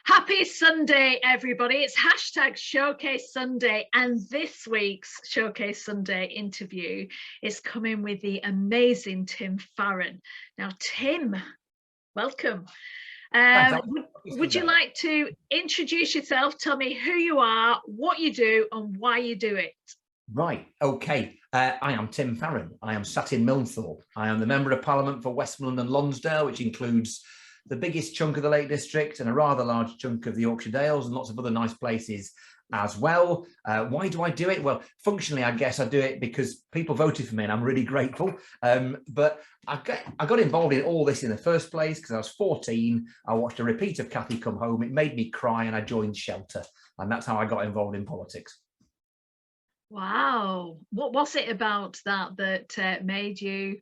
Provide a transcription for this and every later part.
Happy Sunday, everybody. It's hashtag Showcase Sunday, and this week's Showcase Sunday interview is coming with the amazing Tim Farron. Now, Tim, welcome. Would you like to introduce yourself? Tell me who you are, what you do, and why you do it. Right, okay. I am Tim Farron. I am sat in Milnthorpe. I am the Member of Parliament for Westmorland and Lonsdale, which includes the biggest chunk of the Lake District and a rather large chunk of the Yorkshire Dales and lots of other nice places as well. Why do I do it? Well, functionally, I guess I do it because people voted for me and I'm really grateful. But I got involved in all this in the first place because I was 14. I watched a repeat of Cathy Come Home. It made me cry and I joined Shelter. And that's how I got involved in politics. Wow. What was it about that made you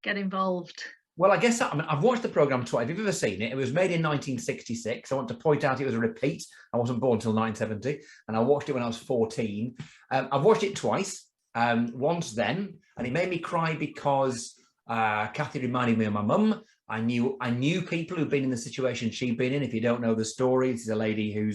get involved? Well, I guess I've watched the programme twice. If you've ever seen it, it was made in 1966. I want to point out it was a repeat. I wasn't born until 1970, and I watched it when I was 14. I've watched it twice, once then, and it made me cry because Cathy reminded me of my mum. I knew people who've been in the situation she'd been in. If you don't know the story, this is a lady who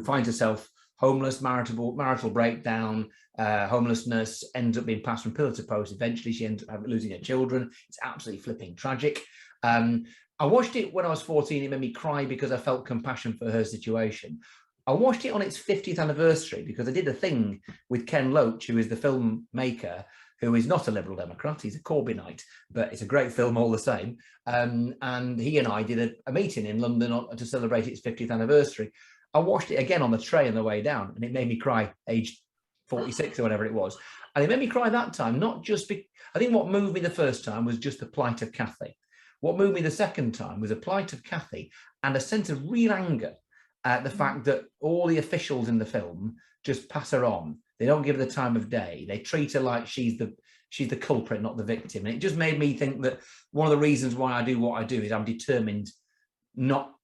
finds herself homeless, marital breakdown, homelessness, ends up being passed from pillar to post. Eventually she ends up losing her children. It's absolutely flipping tragic. I watched it when I was 14. It made me cry because I felt compassion for her situation. I watched it on its 50th anniversary because I did a thing with Ken Loach, who is the filmmaker, who is not a Liberal Democrat. He's a Corbynite, but it's a great film all the same. And he and I did a meeting in London to celebrate its 50th anniversary. I watched it again on the train on the way down, and it made me cry, age 46 or whatever it was. And it made me cry that time, not just because I think what moved me the first time was just the plight of Cathy. What moved me the second time was a plight of Cathy and a sense of real anger at the fact that all the officials in the film just pass her on. They don't give her the time of day. They treat her like she's the culprit, not the victim. And it just made me think that one of the reasons why I do what I do is I'm determined not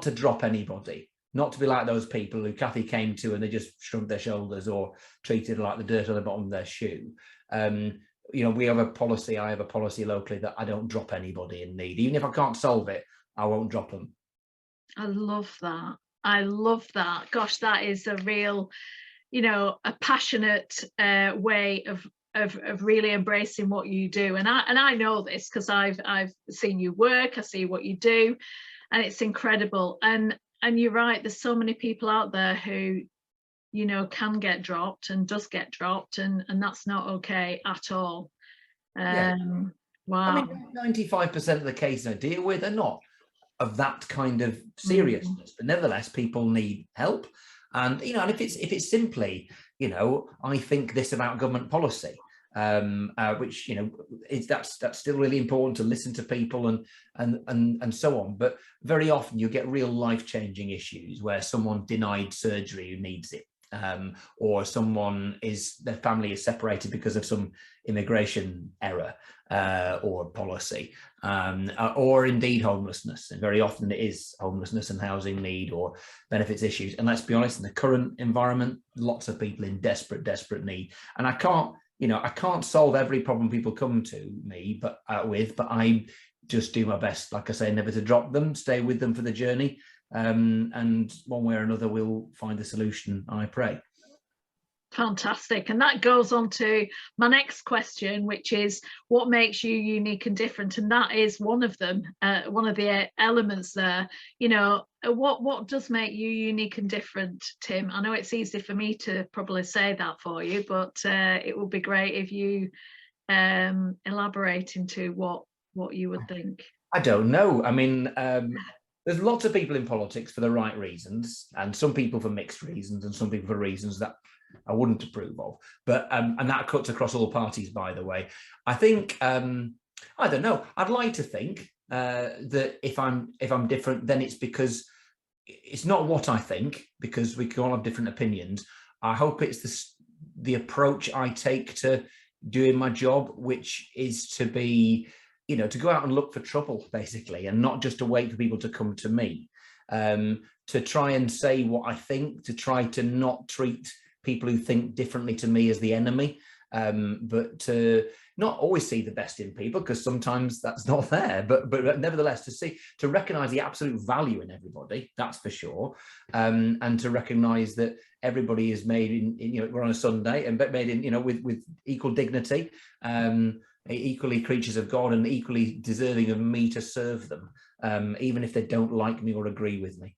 to drop anybody. Not to be like those people who Cathy came to and they just shrugged their shoulders or treated her like the dirt on the bottom of their shoe. You know, we have a policy, I have a policy locally that I don't drop anybody in need. Even if I can't solve it, I won't drop them. I love that. I love that. Gosh, that is a real, a passionate way of really embracing what you do. And I know this because I've seen you work, I see what you do, and it's incredible. And you're right, there's so many people out there who, can get dropped and does get dropped, and that's not okay at all. Yeah. Wow. I mean, 95% of the cases I deal with are not of that kind of seriousness, but nevertheless, people need help. And, and if it's simply, I think this about government policy, which that's still really important to listen to people and so on. But very often you get real life-changing issues where someone denied surgery who needs it, or their family is separated because of some immigration error or policy, or indeed homelessness. And very often it is homelessness and housing need or benefits issues. And let's be honest, in the current environment, lots of people in desperate need. And I can't solve every problem people come to me but I just do my best, like I say, never to drop them, stay with them for the journey, and one way or another we'll find the solution, I pray. Fantastic. And that goes on to my next question, which is what makes you unique and different? And that is one of them, one of the elements there. What does make you unique and different, Tim? I know it's easy for me to probably say that for you, but it would be great if you elaborate into what you would think. I don't know. I mean, there's lots of people in politics for the right reasons, and some people for mixed reasons, and some people for reasons that I wouldn't approve of. But and that cuts across all parties, by the way. I think I don't know. I'd like to think that if I'm different, then it's because it's not what I think, because we can all have different opinions. I hope it's the approach I take to doing my job, which is to be, to go out and look for trouble, basically, and not just to wait for people to come to me. To try and say what I think, to try to not treat people who think differently to me as the enemy, but to not always see the best in people, because sometimes that's not there, but nevertheless to recognise the absolute value in everybody, that's for sure, and to recognise that everybody is made in, we're on a Sunday, and made in, with equal dignity, equally creatures of God, and equally deserving of me to serve them, even if they don't like me or agree with me.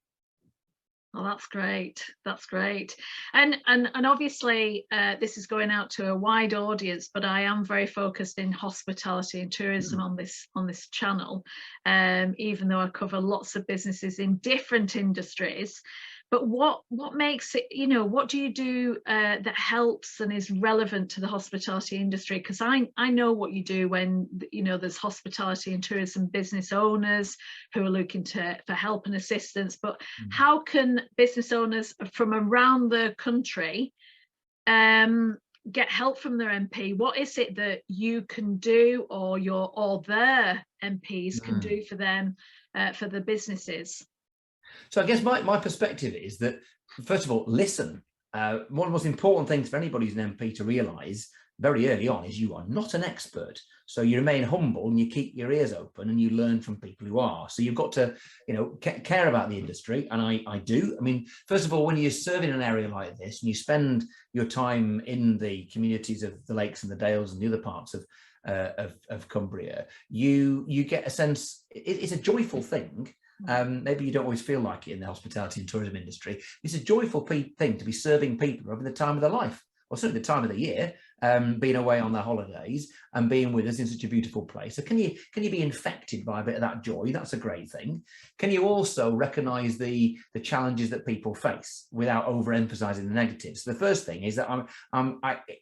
Oh, that's great. That's great. And obviously this is going out to a wide audience, but I am very focused in hospitality and tourism on this channel, even though I cover lots of businesses in different industries. But what makes it, what do you do that helps and is relevant to the hospitality industry? Because I know what you do when, there's hospitality and tourism business owners who are looking for help and assistance. But how can business owners from around the country get help from their MP? What is it that you can do, or their MPs can do for them, for the businesses? So I guess my perspective is that, first of all, listen. One of the most important things for anybody who's an MP to realise very early on is you are not an expert. So you remain humble and you keep your ears open and you learn from people who are. So you've got to, care about the industry. And I do. I mean, first of all, when you serve in an area like this and you spend your time in the communities of the lakes and the dales and the other parts of Cumbria, you get a sense, it's a joyful thing. Maybe you don't always feel like it in the hospitality and tourism industry. It's a joyful thing to be serving people over the time of their life, or certainly the time of the year, being away on their holidays and being with us in such a beautiful place. So can you be infected by a bit of that joy? That's a great thing. Can you also recognise the challenges that people face without overemphasising the negatives? So the first thing is that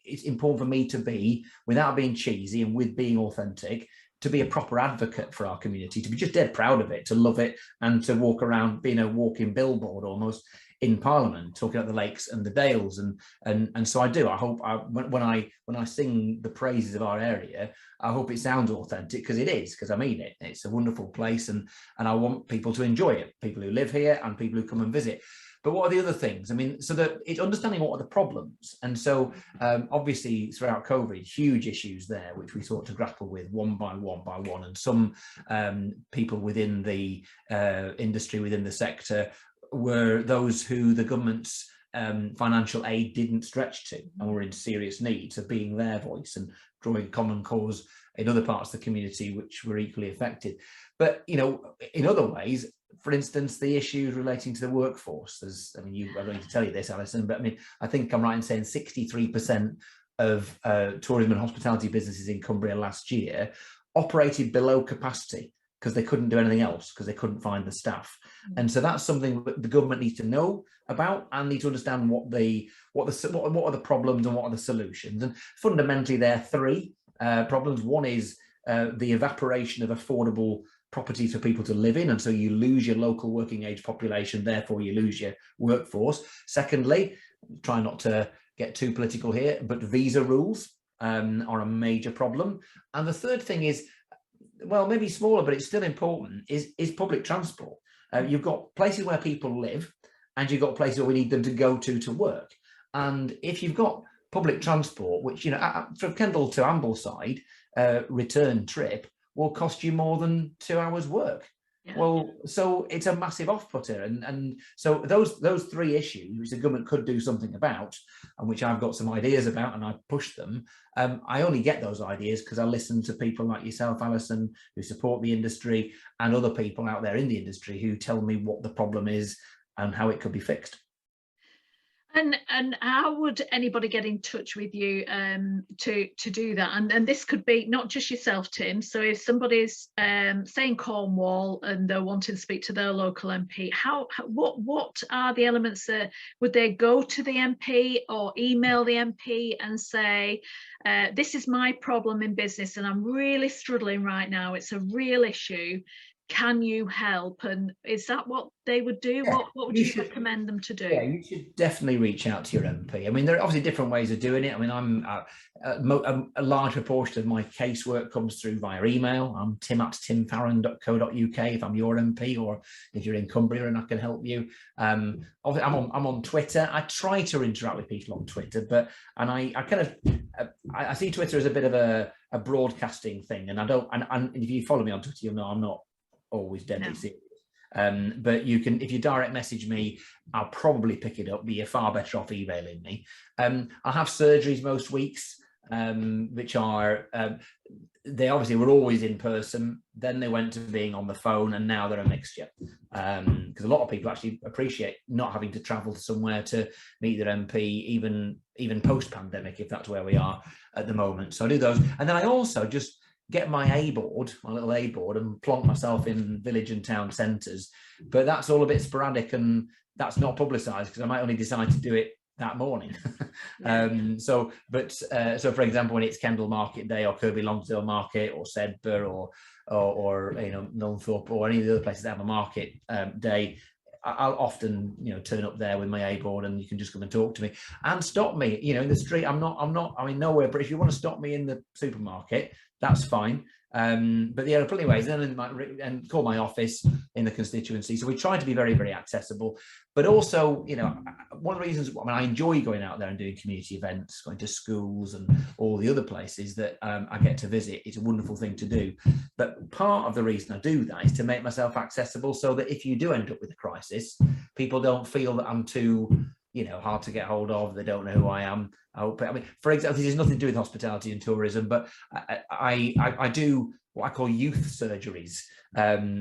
it's important for me to be, without being cheesy and with being authentic, to be a proper advocate for our community, to be just dead proud of it, to love it, and to walk around being a walking billboard almost in Parliament, talking about the lakes and the dales, and so I do. I hope when I sing the praises of our area, I hope it sounds authentic, because it is, because I mean it. It's a wonderful place, and I want people to enjoy it, people who live here and people who come and visit. But what are the other things? I mean, so that it's understanding what are the problems. And so obviously throughout COVID, huge issues there, which we sought to grapple with one by one. And some people within the industry, within the sector, were those who the government's financial aid didn't stretch to and were in serious need. So being their voice and drawing common cause in other parts of the community which were equally affected. But, in other ways, for instance, the issues relating to the workforce. I don't need to tell you this, Alison, but I think I'm right in saying 63% of tourism and hospitality businesses in Cumbria last year operated below capacity because they couldn't do anything else, because they couldn't find the staff. And so that's something that the government needs to know about and need to understand what are the problems and what are the solutions. And fundamentally, there are three problems. One is the evaporation of affordable property for people to live in, and so you lose your local working age population, therefore you lose your workforce. Secondly, try not to get too political here, but visa rules are a major problem. And the third thing is, well, maybe smaller, but it's still important, is public transport. You've got places where people live, and you've got places where we need them to go to work. And if you've got public transport, which, from Kendal to Ambleside, return trip will cost you more than 2 hours work. Yeah. Well, so it's a massive off-putter. And so those three issues, which the government could do something about, and which I've got some ideas about, and I push them, I only get those ideas because I listen to people like yourself, Alison, who support the industry, and other people out there in the industry who tell me what the problem is and how it could be fixed. And how would anybody get in touch with you to do that? And this could be not just yourself, Tim. So if somebody's say in Cornwall and they're wanting to speak to their local MP, what are the elements that would they go to the MP or email the MP and say, this is my problem in business and I'm really struggling right now, it's a real issue. can you help? And is that what they would do? Yeah, What would you recommend them to do? Yeah, you should definitely reach out to your MP. I mean, there are obviously different ways of doing it. I mean, a large proportion of my casework comes through via email. I'm tim@timfarron.co.uk if I'm your MP, or if you're in Cumbria and I can help you. Obviously, I'm on Twitter. I try to interact with people on Twitter, I see Twitter as a bit of a broadcasting thing, and and if you follow me on Twitter, you'll know I'm not always deadly serious. But you can, if you direct message me, I'll probably pick it up, but you're far better off emailing me. I have surgeries most weeks, which are, they obviously were always in person, then they went to being on the phone, and now they're a mixture. Because a lot of people actually appreciate not having to travel to somewhere to meet their MP, even post-pandemic, if that's where we are at the moment. So I do those. And then I also just get my little A board, and plonk myself in village and town centres. But that's all a bit sporadic, and that's not publicised because I might only decide to do it that morning. So for example, when it's Kendal Market Day or Kirkby Lonsdale Market or Sedbergh or Nunthorpe or any of the other places that have a market day, I'll often turn up there with my A board, and you can just come and talk to me and stop me in the street. I'm nowhere, but if you want to stop me in the supermarket, that's fine. But there are plenty of ways, and call my office in the constituency. So we try to be very, very accessible. But also, one of the reasons I enjoy going out there and doing community events, going to schools and all the other places that I get to visit. It's a wonderful thing to do. But part of the reason I do that is to make myself accessible, so that if you do end up with a crisis, people don't feel that I'm too hard to get hold of. They don't know who I am. I mean, for example, this has nothing to do with hospitality and tourism, but I do what I call youth surgeries,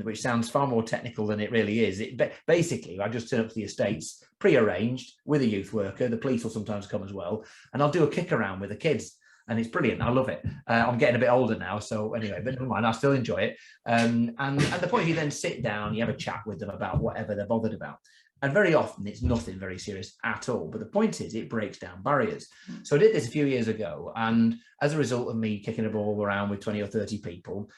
which sounds far more technical than it really is. Basically, I just turn up to the estates pre-arranged with a youth worker. The police will sometimes come as well, and I'll do a kick around with the kids. And it's brilliant. I love it. I'm getting a bit older now, so anyway, but never mind, I still enjoy it. And the point is, you then sit down, you have a chat with them about whatever they're bothered about. And very often it's nothing very serious at all. But the point is, it breaks down barriers. So I did this a few years ago, and as a result of me kicking a ball around with 20 or 30 people,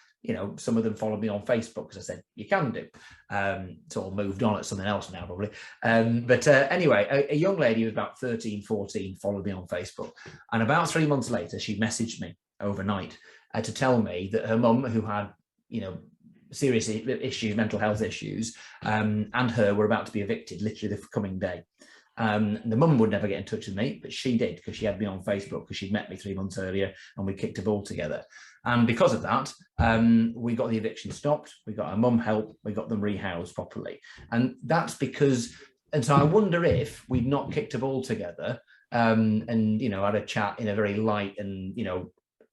some of them followed me on Facebook because I said, you can do. It's all moved on at something else now, probably. Anyway, a young lady who was about 13, 14 followed me on Facebook. And about 3 months later, she messaged me overnight to tell me that her mum, who had, serious issues, mental health issues, and her were about to be evicted literally the coming day. The mum would never get in touch with me, but she did, because she had me on Facebook, because she'd met me 3 months earlier and we kicked a ball together. And because of that, we got the eviction stopped, we got our mum help, we got them rehoused properly. And that's because, and so I wonder if we'd not kicked a ball together and had a chat in a very light and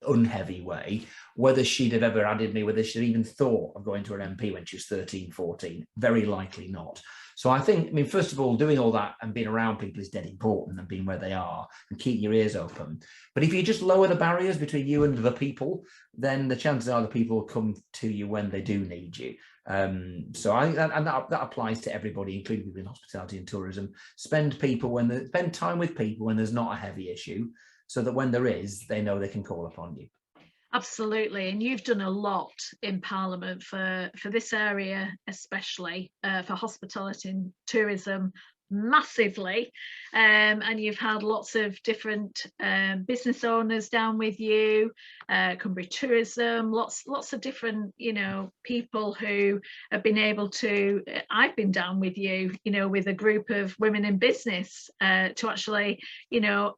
unheavy way, whether she'd have ever added me, whether she'd even thought of going to an MP when she was 13, 14, very likely not. So I think, first of all, doing all that and being around people is dead important, and being where they are and keep your ears open. But if you just lower the barriers between you and the people, then the chances are the people will come to you when they do need you. So that applies to everybody, including people in hospitality and tourism. Spend time with people when there's not a heavy issue, so that when there is, they know they can call upon you. Absolutely. And you've done a lot in Parliament for this area, especially for hospitality and tourism, massively. And you've had lots of different business owners down with you, Cumbria Tourism, lots of different, people who have been able to, I've been down with you, with a group of women in business to actually,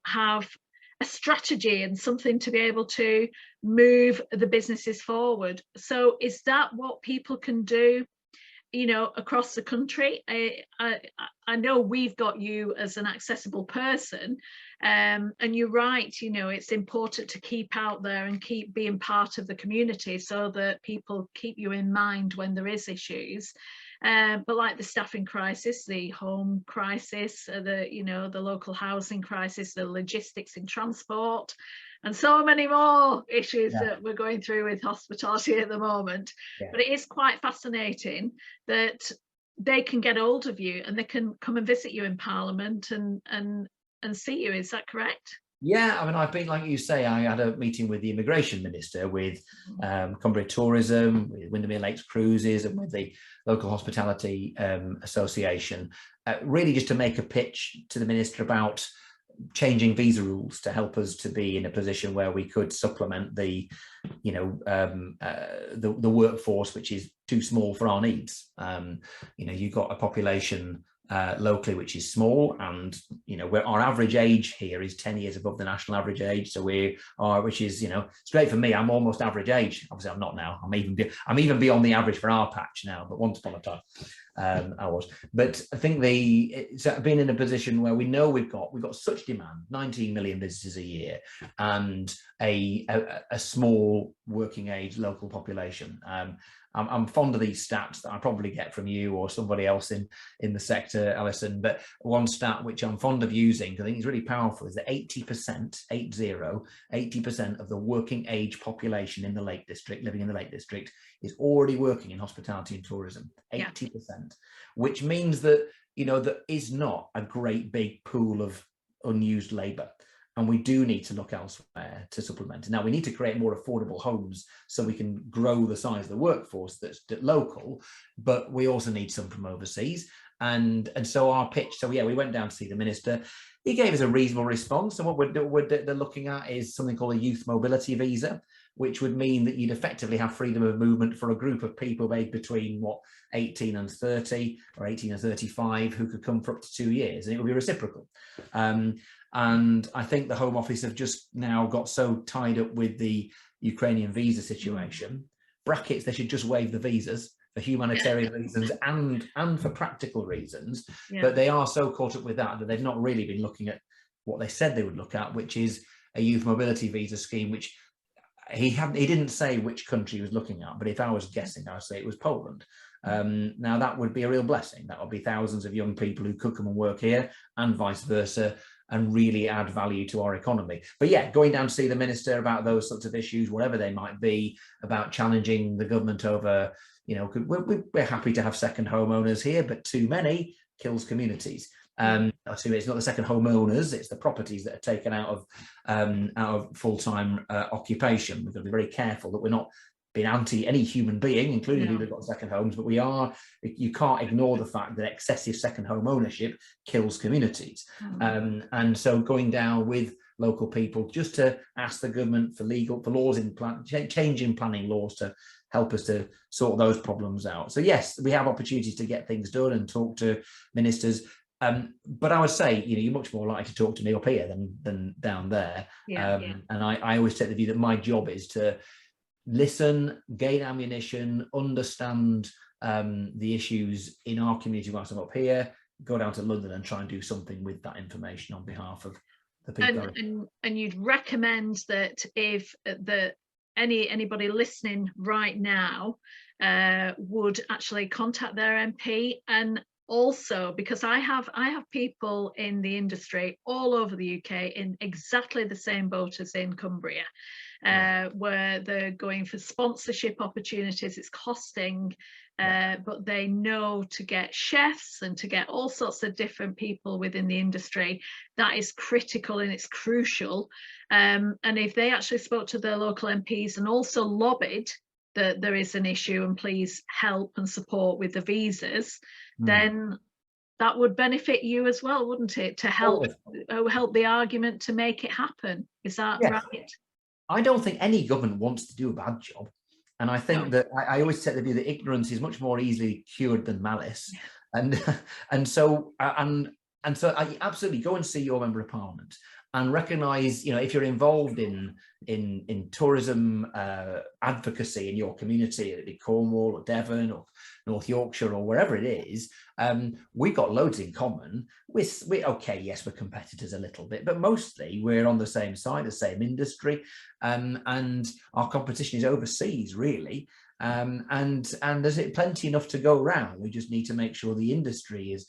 have a strategy and something to be able to move the businesses forward. So is that what people can do, across the country? I know we've got you as an accessible person, and you're right, it's important to keep out there and keep being part of the community, so that people keep you in mind when there is issues. But like the staffing crisis, the home crisis, the local housing crisis, the logistics in transport, and so many more issues that we're going through with hospitality at the moment. But it is quite fascinating that they can get hold of you and they can come and visit you in Parliament and see you. Is that correct? Yeah, I mean, I've been, like you say, I had a meeting with the immigration minister, with Cumbria Tourism, with Windermere Lakes Cruises, and with the local hospitality association, really just to make a pitch to the minister about changing visa rules to help us to be in a position where we could supplement the workforce, which is too small for our needs. You've got a population locally which is small, and where our average age here is 10 years above the national average age, so we are, which is, it's great for me. I'm almost average age. Obviously I'm not now. I'm even beyond the average for our patch now, but once upon a time I was. But I think it's been in a position where we know we've got such demand, 19 million visitors a year, and a small working age local population. I'm fond of these stats that I probably get from you or somebody else in the sector, Alison. But one stat which I'm fond of using, I think is really powerful, is that 80% of the working age population in the Lake District, living in the Lake District, is already working in hospitality and tourism. 80%, which means that there is not a great big pool of unused labour. And we do need to look elsewhere to supplement. Now, we need to create more affordable homes so we can grow the size of the workforce that's local, but we also need some from overseas. And so our pitch, we went down to see the minister. He gave us a reasonable response. And what they're looking at is something called a youth mobility visa, which would mean that you'd effectively have freedom of movement for a group of people aged between 18 and 30 or 18 and 35 who could come for up to 2 years, and it would be reciprocal. And I think the Home Office have just now got so tied up with the Ukrainian visa situation, brackets, they should just waive the visas for humanitarian reasons and for practical reasons. But they are so caught up with that they've not really been looking at what they said they would look at, which is a youth mobility visa scheme, which he didn't say which country he was looking at, but if I was guessing, I would say it was Poland. Now that would be a real blessing. That would be thousands of young people who could come and work here, and vice versa, and really add value to our economy. But yeah, going down to see the minister about those sorts of issues, whatever they might be, about challenging the government over, we're happy to have second homeowners here, but too many kills communities. It's not the second homeowners, it's the properties that are taken out of full-time occupation. We've got to be very careful that we're not being anti any human being, including people who've got second homes, but you can't ignore the fact that excessive second home ownership kills communities. And so going down with local people just to ask the government for laws in changing planning laws to help us to sort those problems out. So yes, we have opportunities to get things done and talk to ministers. But I would say, you're much more likely to talk to me up here than down there. And I always take the view that my job is to listen, gain ammunition, understand the issues in our community whilst I'm up here, go down to London and try and do something with that information on behalf of the people. And you'd recommend that if anybody listening right now would actually contact their MP, and also because I have people in the industry all over the UK in exactly the same boat as in Cumbria, where they're going for sponsorship opportunities. It's costing, but they know to get chefs and to get all sorts of different people within the industry, that is critical and it's crucial. And if they actually spoke to their local MPs and also lobbied that there is an issue and please help and support with the visas, then that would benefit you as well, wouldn't it? To help the argument to make it happen. Is that right? I don't think any government wants to do a bad job. And I think that I always take the view that ignorance is much more easily cured than malice. And so I absolutely go and see your member of parliament and recognise, if you're involved in tourism advocacy in your community, it'd be Cornwall or Devon or North Yorkshire or wherever it is, we've got loads in common. We're okay, yes, we're competitors a little bit, but mostly we're on the same side, the same industry, and our competition is overseas, really. And there's plenty enough to go around. We just need to make sure the industry is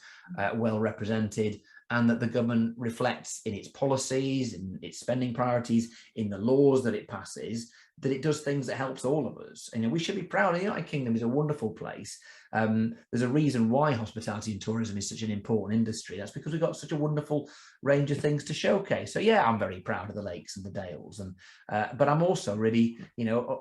well represented, and that the government reflects in its policies, in its spending priorities, in the laws that it passes, that it does things that helps all of us. And we should be proud. The United Kingdom is a wonderful place. There's a reason why hospitality and tourism is such an important industry. That's because we've got such a wonderful range of things to showcase. So yeah, I'm very proud of the lakes and the dales, and but I'm also really,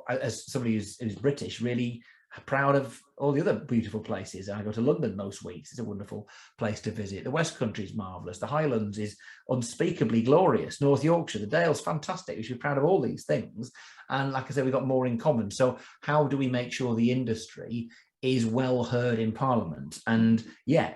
as somebody who's British, really proud of all the other beautiful places. I go to London most weeks. It's a wonderful place to visit. The West Country is marvellous. The Highlands is unspeakably glorious. North Yorkshire, the Dale's fantastic. We should be proud of all these things. And like I said, we've got more in common. So how do we make sure the industry is well heard in Parliament? And yeah,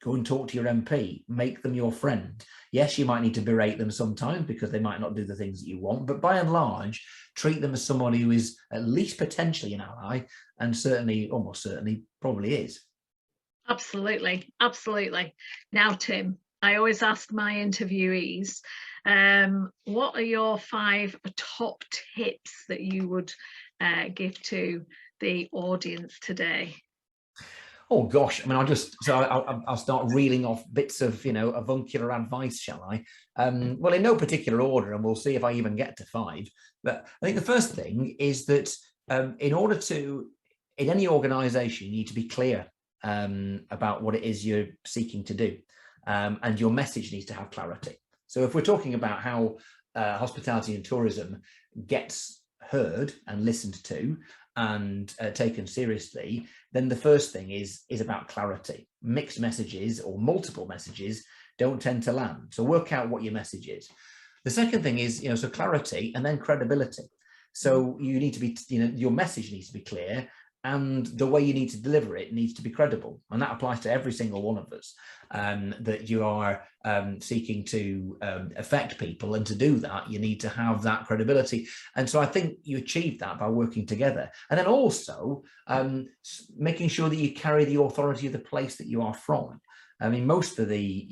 go and talk to your MP, make them your friend. Yes, you might need to berate them sometimes because they might not do the things that you want, but by and large, treat them as somebody who is at least potentially an ally, and certainly, almost certainly, probably is. Absolutely, absolutely. Now, Tim, I always ask my interviewees, what are your 5 top tips that you would give to the audience today? Oh gosh, I mean, I'll start reeling off bits of avuncular advice, shall I? Well, in no particular order, and we'll see if I even get to 5. But I think the first thing is that in order to, in any organisation, you need to be clear about what it is you're seeking to do, and your message needs to have clarity. So if we're talking about how hospitality and tourism gets heard and listened to and taken seriously, then the first thing is about clarity. Mixed messages or multiple messages don't tend to land. So work out what your message is. The second thing is, so clarity and then credibility. So you need to be, your message needs to be clear, and the way you need to deliver it needs to be credible. And that applies to every single one of us, that you are seeking to affect people. And to do that, you need to have that credibility. And so I think you achieve that by working together. And then also making sure that you carry the authority of the place that you are from. I mean, most of the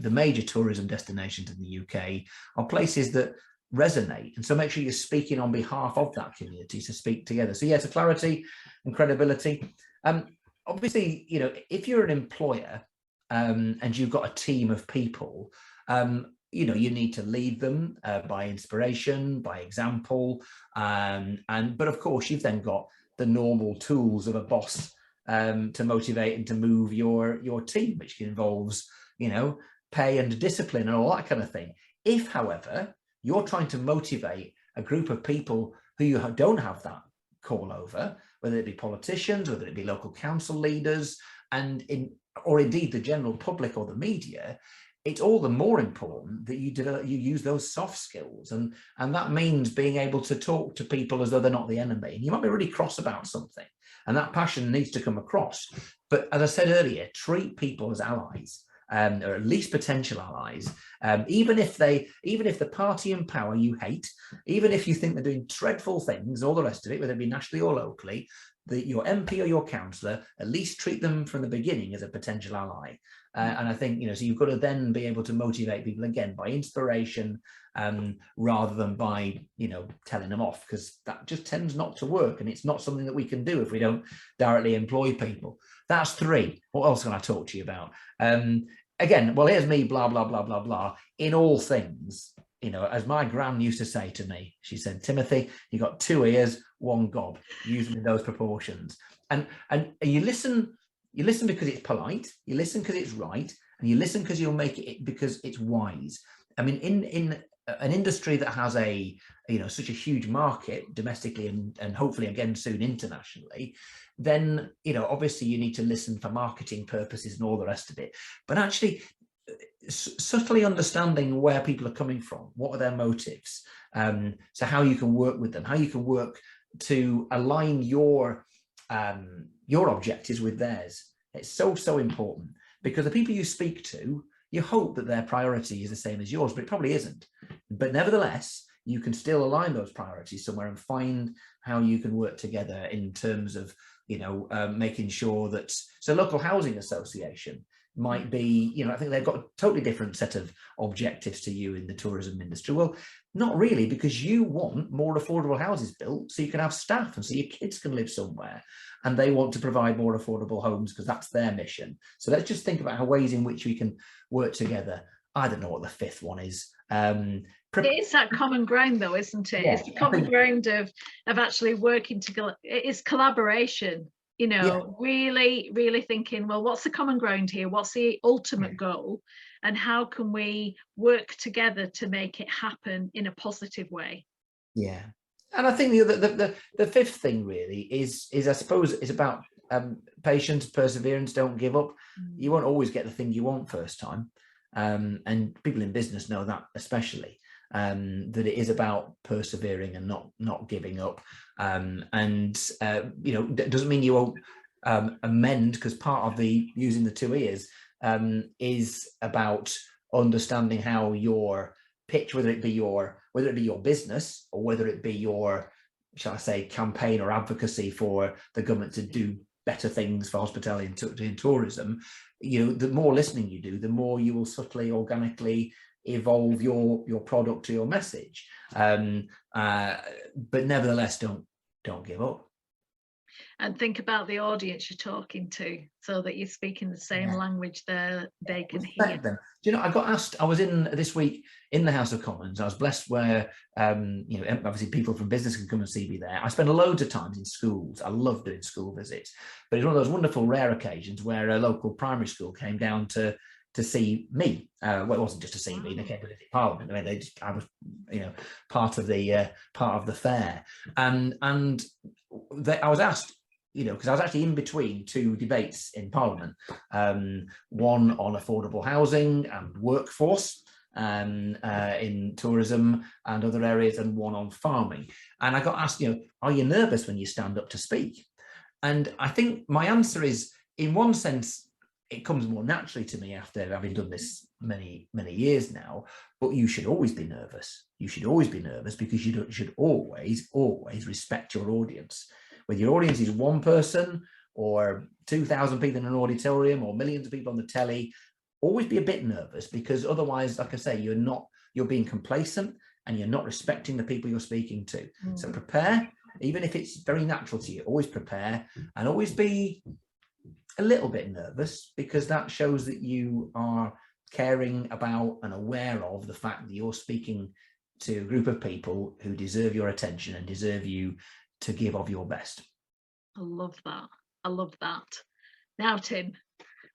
major tourism destinations in the UK are places that resonate, and so make sure you're speaking on behalf of that community to speak together. So so clarity and credibility. Obviously, if you're an employer and you've got a team of people, you need to lead them by inspiration, by example, but of course you've then got the normal tools of a boss to motivate and to move your team, which involves pay and discipline and all that kind of thing. If, however, you're trying to motivate a group of people who you don't have that call over, whether it be politicians, whether it be local council leaders, or indeed the general public or the media, it's all the more important that you use those soft skills, and that means being able to talk to people as though they're not the enemy. And you might be really cross about something, and that passion needs to come across. But as I said earlier, treat people as allies. Or at least potential allies, even if the party in power you hate, even if you think they're doing dreadful things, all the rest of it, whether it be nationally or locally, your MP or your councillor, at least treat them from the beginning as a potential ally. And I think, so you've got to then be able to motivate people again by inspiration, rather than by, telling them off, because that just tends not to work. And it's not something that we can do if we don't directly employ people. That's 3. What else can I talk to you about? Again, well, here's me, blah, blah, blah, blah, blah. In all things, as my gran used to say to me, she said, Timothy, you got 2 ears, 1 gob, use them in those proportions. And you listen because it's polite, you listen because it's right, and you listen because you'll make it because it's wise. I mean, in an industry that has such a huge market domestically and hopefully again soon internationally, then obviously you need to listen for marketing purposes and all the rest of it, but actually subtly understanding where people are coming from, what are their motives, so how you can work with them, how you can work to align your objectives with theirs. It's so important, because the people you speak to, you hope that their priority is the same as yours, but it probably isn't. But nevertheless, you can still align those priorities somewhere and find how you can work together in terms of, making sure that, so local housing association might be, I think they've got a totally different set of objectives to you in the tourism industry. Well, not really, because you want more affordable houses built so you can have staff and so your kids can live somewhere, and they want to provide more affordable homes because that's their mission. So let's just think about how ways in which we can work together. I don't know what the 5th one is. It's that common ground though, isn't it? Yeah, It's the common ground of actually working together. It's collaboration, you know, really thinking, well, what's the common ground here? What's the ultimate goal? And how can we work together to make it happen in a positive way? Yeah. And I think the fifth thing really is I suppose is about patience, perseverance. Don't give up. You won't always get the thing you want first time, and people in business know that especially, that it is about persevering and not giving up. You know, that doesn't mean you won't amend, because part of the using the two ears is about understanding how your pitch, whether it be your business or whether it be your, shall I say, campaign or advocacy for the government to do better things for hospitality and tourism, you know, the more listening you do, the more you will subtly, organically evolve your product to your message. But nevertheless, don't give up. And think about the audience you're talking to, so that you're speaking the same language they can hear. Them. Do you know, I got asked, I was in this week in the House of Commons. I was blessed where, you know, obviously people from business can come and see me there. I spend loads of times in schools. I love doing school visits, but it's one of those wonderful rare occasions where a local primary school came down to see me. Well, it wasn't just to see me; they came to visit Parliament. I mean, I was, you know, part of the fair, and I was asked, you know, because I was actually in between two debates in Parliament, one on affordable housing and workforce in tourism and other areas, and one on farming. And I got asked, you know, are you nervous when you stand up to speak? And I think my answer is, in one sense, it comes more naturally to me after having done this many years now. But you should always be nervous. You should always be nervous, because you should always respect your audience. Whether your audience is one person or 2,000 people in an auditorium or millions of people on the telly, always be a bit nervous, because otherwise, like I say, you're being complacent and you're not respecting the people you're speaking to. So prepare, even if it's very natural to you, always prepare, and always be a little bit nervous, because that shows that you are caring about and aware of the fact that you're speaking to a group of people who deserve your attention and deserve you to give of your best. I love that. I love that. Now, Tim,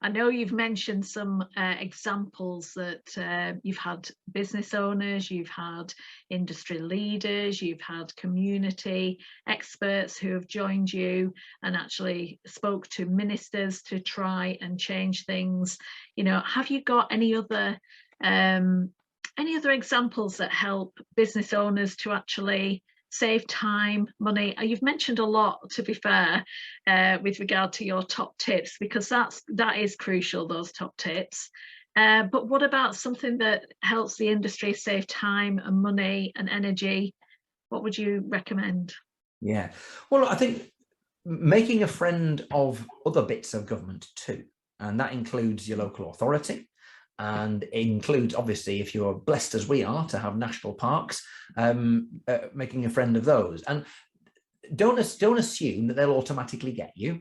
I know you've mentioned some examples that you've had business owners, you've had industry leaders, you've had community experts who have joined you and actually spoke to ministers to try and change things. You know, have you got any other examples that help business owners to actually save time, money? You've mentioned a lot, to be fair, with regard to your top tips, because that is crucial, those top tips. But what about something that helps the industry save time and money and energy? What would you recommend? Yeah, well, I think making a friend of other bits of government too, and that includes your local authority. And it includes, obviously, if you're blessed as we are to have national parks, making a friend of those. And don't assume that they'll automatically get you,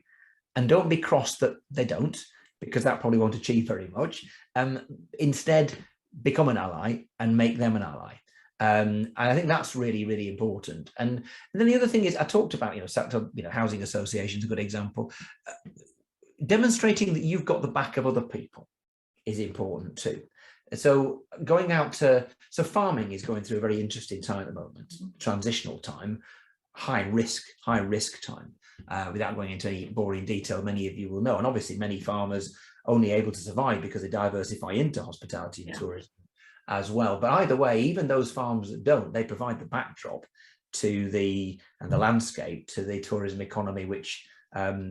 and don't be cross that they don't, because that probably won't achieve very much. Instead, become an ally and make them an ally. And I think that's really important. And then the other thing is, I talked about, housing associations, a good example. Demonstrating that you've got the back of other people is important too. So going out to, farming is going through a very interesting time at the moment, transitional time, high risk time. Without going into any boring detail, many of you will know, and obviously many farmers only able to survive because they diversify into hospitality and tourism as well. But either way, even those farms that don't, they provide the backdrop to the landscape to the tourism economy, which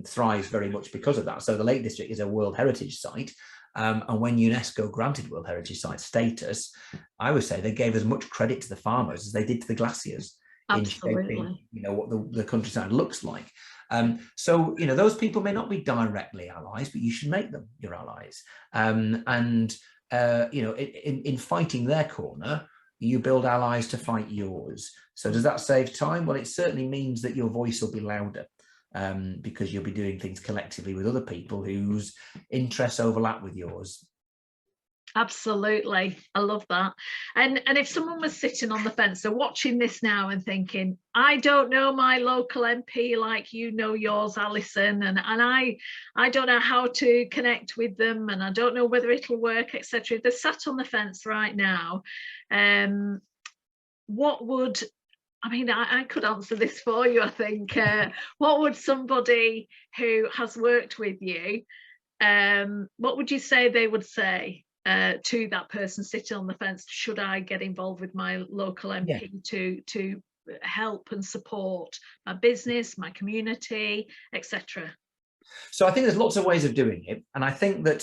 thrives very much because of that. So the Lake District is a World Heritage Site. And when UNESCO granted World Heritage Site status, I would say they gave as much credit to the farmers as they did to the glaciers. Absolutely. In shaping, what the countryside looks like. So those people may not be directly allies, but you should make them your allies. In fighting their corner, you build allies to fight yours. So does that save time? Well, it certainly means that your voice will be louder. Because you'll be doing things collectively with other people whose interests overlap with yours. Absolutely. I love that. And if someone was sitting on the fence, so watching this now and thinking, I don't know my local MP like you know yours, Alison, and I don't know how to connect with them, and I don't know whether it'll work, etc. If they're sat on the fence right now, what would, I mean, I could answer this for you, I think. What would somebody who has worked with you, what would you say they would say to that person sitting on the fence? Should I get involved with my local Yeah. MP to help and support my business, my community, etc.? So I think there's lots of ways of doing it, and I think that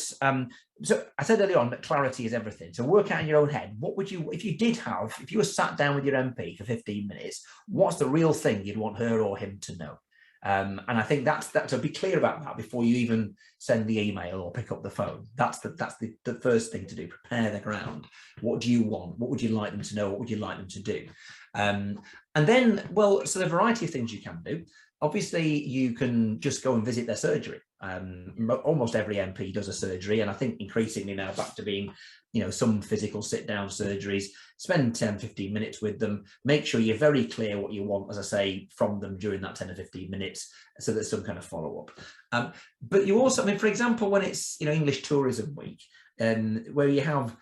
so I said earlier on that clarity is everything. So work out in your own head, what would you, if you were sat down with your MP for 15 minutes, what's the real thing you'd want her or him to know? And I think that's so be clear about that before you even send the email or pick up the phone. That's the first thing to do. Prepare the ground. What do you want? What would you like them to know? What would you like them to do? And then, well, so there are a variety of things you can do. Obviously, you can just go and visit their surgery. Almost every MP does a surgery, and I think increasingly now back to being, some physical sit-down surgeries. Spend 10, 15 minutes with them. Make sure you're very clear what you want, as I say, from them during that 10 or 15 minutes, so there's some kind of follow-up. But you also, I mean, for example, when it's, English Tourism Week, where you have,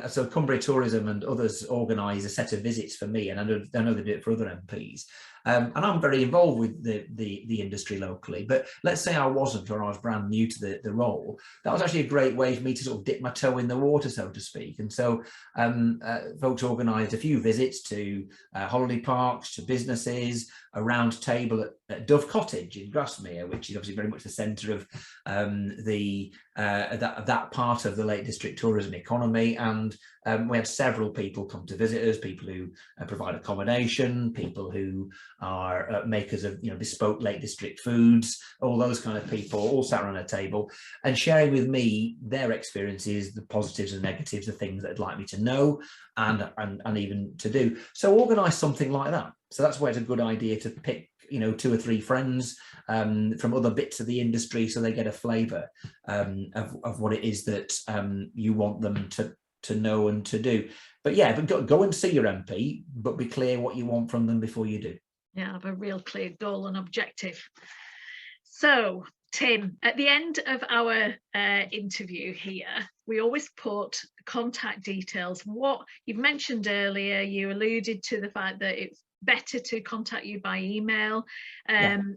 so Cumbria Tourism and others organise a set of visits for me, and I know they do it for other MPs. And I'm very involved with the industry locally, but let's say I wasn't, or I was brand new to the role. That was actually a great way for me to sort of dip my toe in the water, so to speak. And so folks organised a few visits to holiday parks, to businesses, a round table at Dove Cottage in Grasmere, which is obviously very much the centre of that part of the Lake District tourism economy. And we had several people come to visit us, people who provide accommodation, people who are makers of bespoke Lake District foods, all those kind of people, all sat around a table and sharing with me their experiences, the positives and negatives, the things that they'd like me to know and even to do. So organise something like that. So that's where it's a good idea to pick 2 or 3 friends from other bits of the industry, so they get a flavour of what it is that you want them to know and to do. But yeah, but go and see your MP, but be clear what you want from them before you do. Yeah, have a real clear goal and objective. So, Tim, at the end of our interview here, we always put contact details. What you've mentioned earlier, you alluded to the fact that it's better to contact you by email, and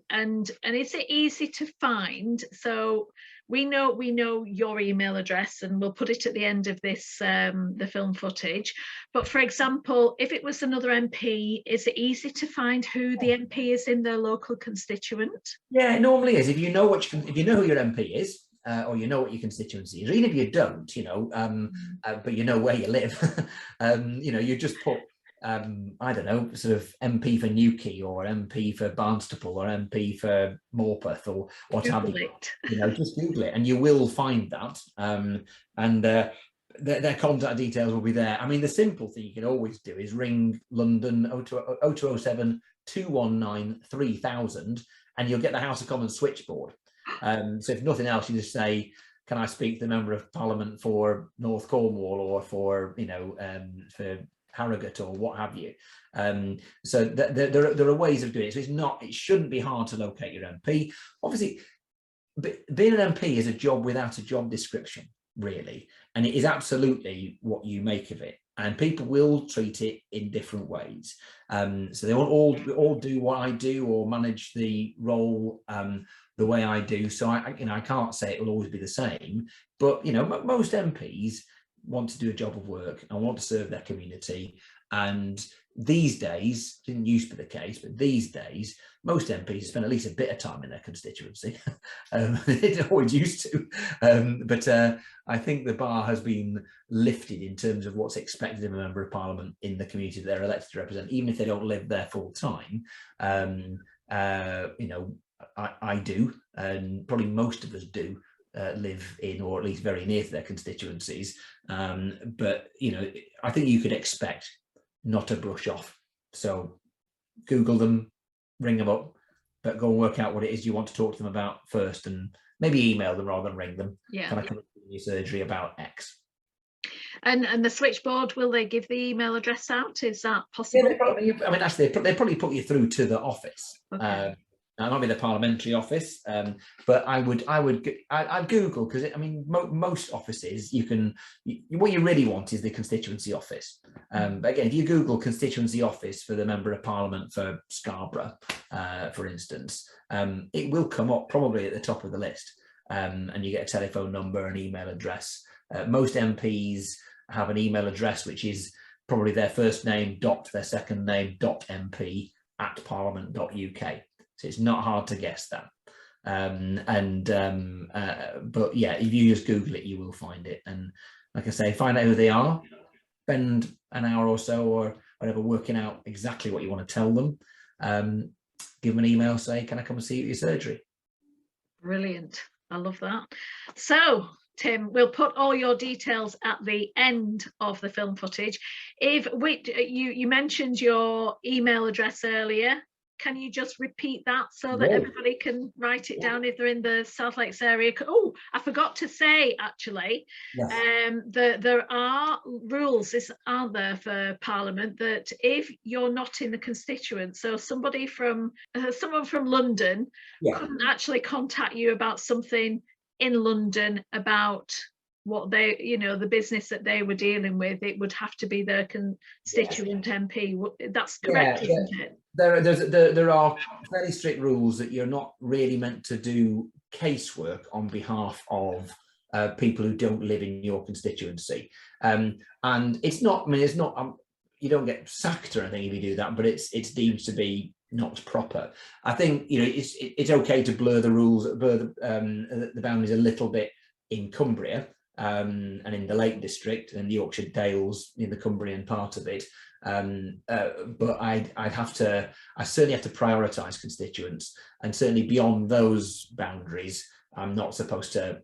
is it easy to find? So we know your email address, and we'll put it at the end of this the film footage. But for example, if it was another MP, is it easy to find who the MP is in their local constituent? Yeah, it normally is. If you know who your MP is, or you know what your constituency is, or even if you don't, but you know where you live, you just put I don't know, sort of MP for Newquay, or MP for Barnstaple, or MP for Morpeth, or what have you. Just Google it and you will find that. And their contact details will be there. I mean, the simple thing you can always do is ring London 0207 219 3000, and you'll get the House of Commons switchboard. So if nothing else, you just say, can I speak to the Member of Parliament for North Cornwall, or for for Harrogate, or what have you. So there are ways of doing it. So it shouldn't be hard to locate your MP. Obviously, being an MP is a job without a job description, really, and it is absolutely what you make of it. And people will treat it in different ways. So they won't all do what I do, or manage the role the way I do. So I can't say it will always be the same. But most MPs want to do a job of work and want to serve their community. And these days, didn't used to be the case, but these days, most MPs spend at least a bit of time in their constituency. They didn't always used to. But I think the bar has been lifted in terms of what's expected of a Member of Parliament in the community that they're elected to represent, even if they don't live there full time. I do, and probably most of us do. Live in, or at least very near to their constituencies, but I think you could expect not to brush off. So Google them, ring them up, but go and work out what it is you want to talk to them about first, and maybe email them rather than ring them. Yeah. Can I come to your surgery about X? And the switchboard, will they give the email address out? Is that Yeah, possible? actually, they probably put you through to the office. Okay. It might be the parliamentary office, but I'd Google, because I mean, most offices what you really want is the constituency office. But again, if you Google constituency office for the Member of Parliament for Scarborough, for instance, it will come up probably at the top of the list, and you get a telephone number, an email address. Most MPs have an email address which is probably their first name dot their second name dot mp at parliament.uk. So it's not hard to guess that. But yeah, if you just Google it, you will find it. And like I say, find out who they are, spend an hour or so or whatever working out exactly what you want to tell them. Give them an email, say, can I come and see you at your surgery? Brilliant. I love that. So, Tim, we'll put all your details at the end of the film footage. If you mentioned your email address earlier, can you just repeat that so that everybody can write it down if they're in the South Lakes area? Oh, I forgot to say, actually, there are rules, aren't there, for Parliament, that if you're not in the constituent, so someone from London couldn't actually contact you about something in London about what they, the business that they were dealing with, it would have to be their constituent MP. That's correct, isn't it? There are fairly strict rules that you're not really meant to do casework on behalf of people who don't live in your constituency, and it's not. I mean, it's not. You don't get sacked or anything if you do that, but it's deemed to be not proper. I think it's okay to blur the rules, blur the boundaries a little bit in Cumbria. And in the Lake District and the Yorkshire Dales, in the Cumbrian part of it, but I certainly have to prioritise constituents, and certainly beyond those boundaries, I'm not supposed to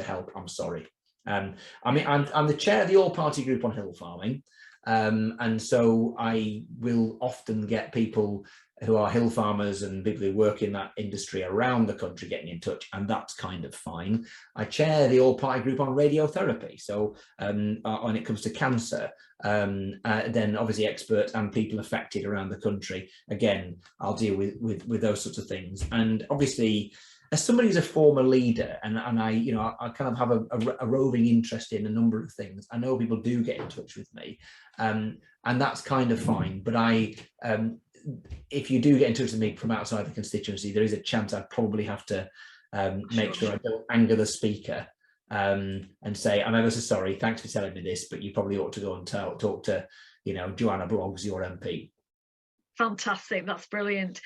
help. I'm sorry. I mean, I'm the chair of the all-party group on hill farming, and so I will often get people who are hill farmers and people who work in that industry around the country getting in touch, and that's kind of fine. I chair the all-party group on radiotherapy, so when it comes to cancer, then obviously experts and people affected around the country, again, I'll deal with those sorts of things. And obviously, as somebody who's a former leader, and I kind of have a roving interest in a number of things, I know people do get in touch with me, and that's kind of fine. But if you do get in touch with me from outside the constituency, there is a chance I probably have to make sure I don't anger the speaker, and say, I'm ever so sorry, thanks for telling me this, but you probably ought to go and talk to, Joanna Bloggs, your MP. Fantastic, that's brilliant.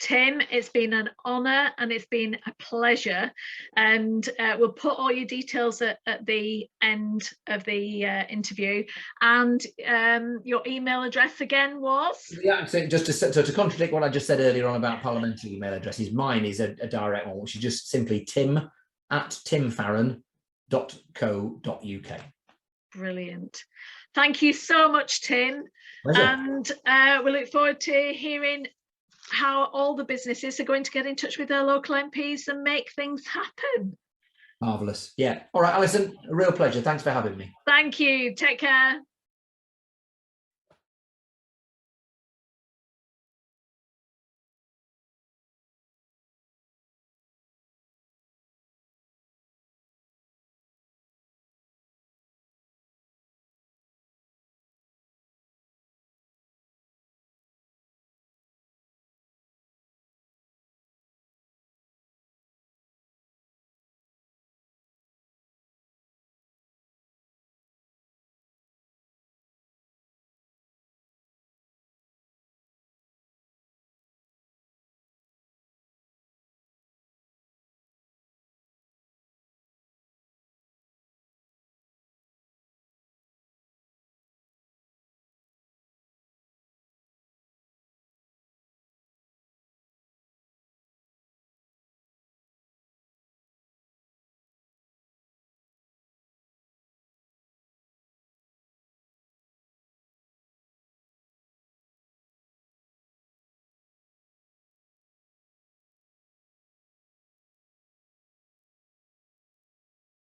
Tim, it's been an honour and it's been a pleasure, and we'll put all your details at the end of the interview. And your email address again was? Yeah, so just to contradict what I just said earlier on about parliamentary email addresses, mine is a direct one, which is just simply tim@timfarron.co.uk. Brilliant. Thank you so much, Tim. Pleasure. And we look forward to hearing how all the businesses are going to get in touch with their local MPs and make things happen. Marvellous. Yeah. All right, Alison, a real pleasure. Thanks for having me. Thank you. Take care.